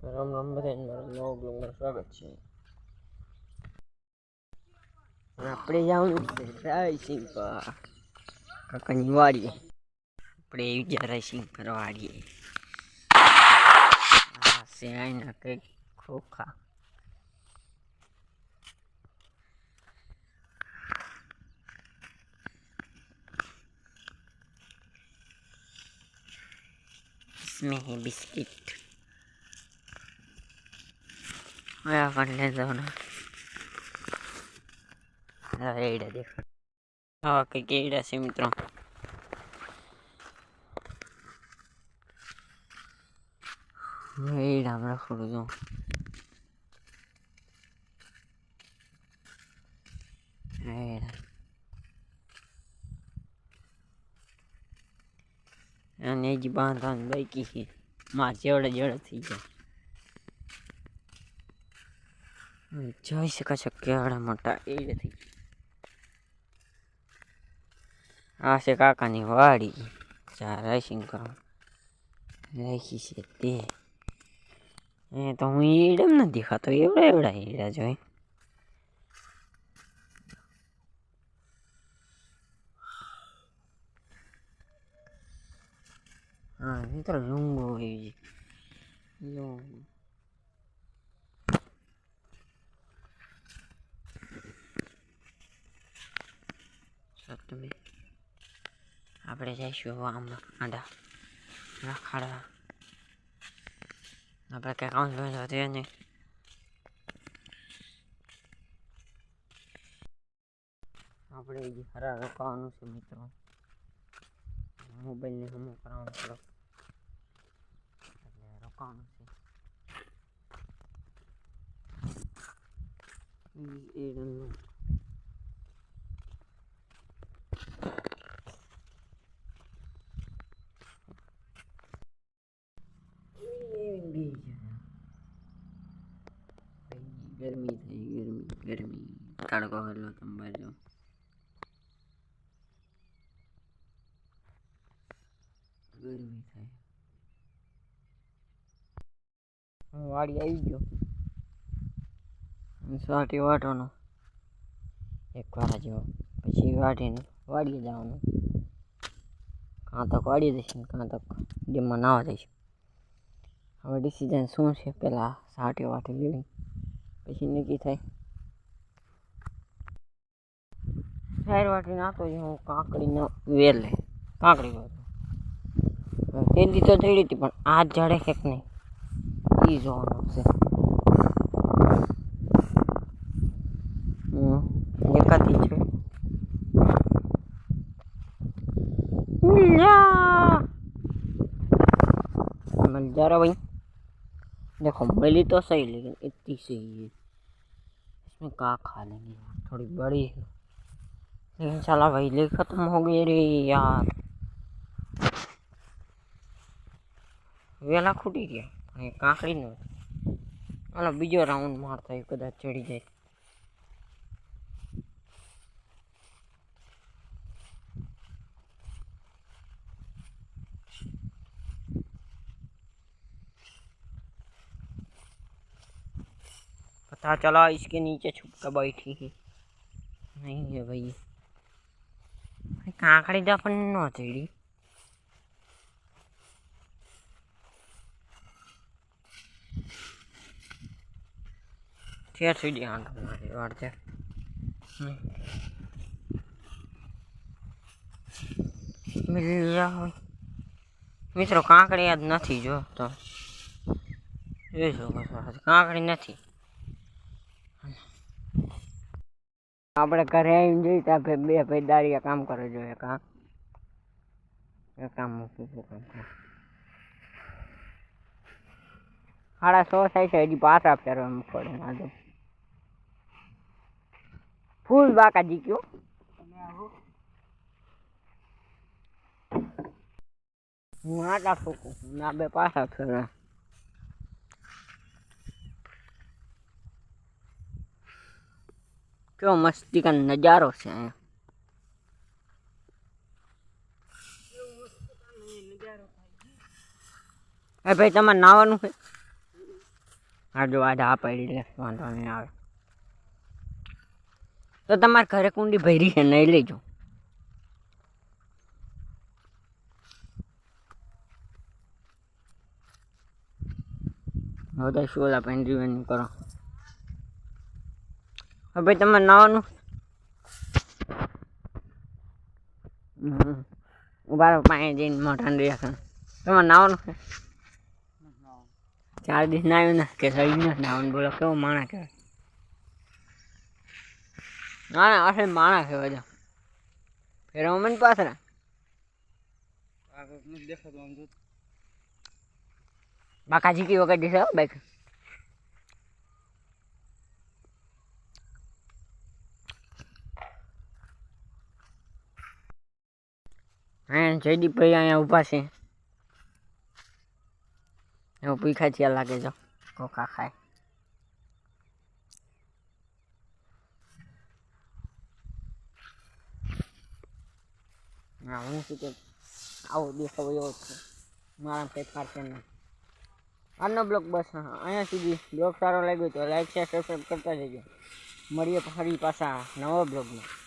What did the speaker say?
રામ રામ બધાને મારા નવા બ્લોગમાં સ્વાગત છે. આપણે જવાનું છે રાયસિંગ પર કાકાની વાડીએ. આપણે એવી જ રાયસિંગ પર વાડીએ. આ છે આઈના કંઈક ખોખા. इसमें है बिस्किट. मैं कर ले दो ना. एड़ा देखो. हाँ कई एड़ा से मित्रों. एड़ा हम रख दो. एड़ा. અને જ બાંધવાનું બાકી છે. માં જેવડે જેવડે થઈ જાય. જોઈ શકો છો કેવડા મોટા એડે થઈ ગયા. આ છે કાકાની વાડી. જ્યાં રાઇસિંગ કરવા રાખી છે તે. એ તો હું એડમ નથી દેખાતો. એવડા એવડા એડા જોઈ. हाँ मित्र लूंगो है लूंग सत में આપણે જઈશું આમ આડા રાખાડા. આપણે ક્યાંક કામ જોઈ જતી ને આપણે હરા રોકાવાનું છે મિત્રો. મોબાઈલને હમું કરવાનું છે એટલે રોકાવાનું છે. એડનું ગરમી થઈ ગરમી તડકો હેલો તમે જો ગરમી થાય. હું વાડી આવી ગયો. સાટી વાટવાનો એક વાર જેવો પછી વાટીને વાડીએ જવાનું. કાં તક વાડીએ જઈશું કાં તક ડેમમાં નાવા જઈશું. હવે ડિસિઝન શું છે પહેલાં સાટી વાટી લેવી પછી નક્કી થાય. સાર વાટી નાખતો જ હું કાંકડીનો વેલે કાંકડી વાટું તે દી તો થઈ હતી પણ આ ઝાડે કંઈક નહીં એ જોવાનું છે. દેખાતી છે मिल जा रहा भाई. देखो मिली तो सही लेकिन इतनी सही है. इसमें क्या खा लेंगे थोड़ी बड़ी है लेकिन साला भाई ले खत्म हो गई रे यार. वेला खूटी गया काकड़ी नो मतलब बीजो राउंड मारता है कदा चढ़ी जाए. पता चला इसके नीचे छुप कर बैठी है. नहीं है भाई काकड़ी दफन न चढ़ी. ठेर सीधी आंट मारी वाड़ते મિત્રો કાંકડી યાદ નથી જો તો જોઈ શકો છો કાંકડી નથી. આપણે ઘરે આવીને જોઈ ત્યાં બે ભાઈ દારિયા કામ કરે જોઈએ કામ કામ કામ 6:30 થાય છે હજી પાછા ફેરવા પડે ના તો ફૂલ બાકાજી કયો હું આટા ઠોકું ના બે પાછા ફેરવા. કેવો મસ્તી કા નજારો છે અહીંયા. ભાઈ તમારે નાવાનું છે હા જો આજે આ પડી લે વાંધો નહીં આવે તો તમારા ઘરે કુંડી ભરી છે નહીં લેજો હવે તો શોલા પેન રીવેન્યુ કરો હવે ભાઈ તમારે નાવાનું ઉભા પાણી જઈને મોઢાને રાખે તમારે નાવાનું છે 4 દિવસ નાવ્યું ને કે સહી નથી નાવાનું બોલો કેવો માણા કહેવાય ના ના અસલ માણા કહેવાય જો ફેર મને પાછળ બાકાજી કી વખત દેશે બાઈક હા જયદીપભાઈ અહીંયા ઊભા છે એવું પીખા થયા લાગે જો કોકા ખાય હા હું શું કે આવો દેખાવ એવો છે મારા કંઈ ફારશે નહીં આજનો બ્લોગ બસ અહીંયા સુધી બ્લોગ સારો લાગ્યો તો લાઈક શેર સબસ્ક્રાઈબ કરતા જજો મળીએ ફરી પાછા નવા બ્લોગમાં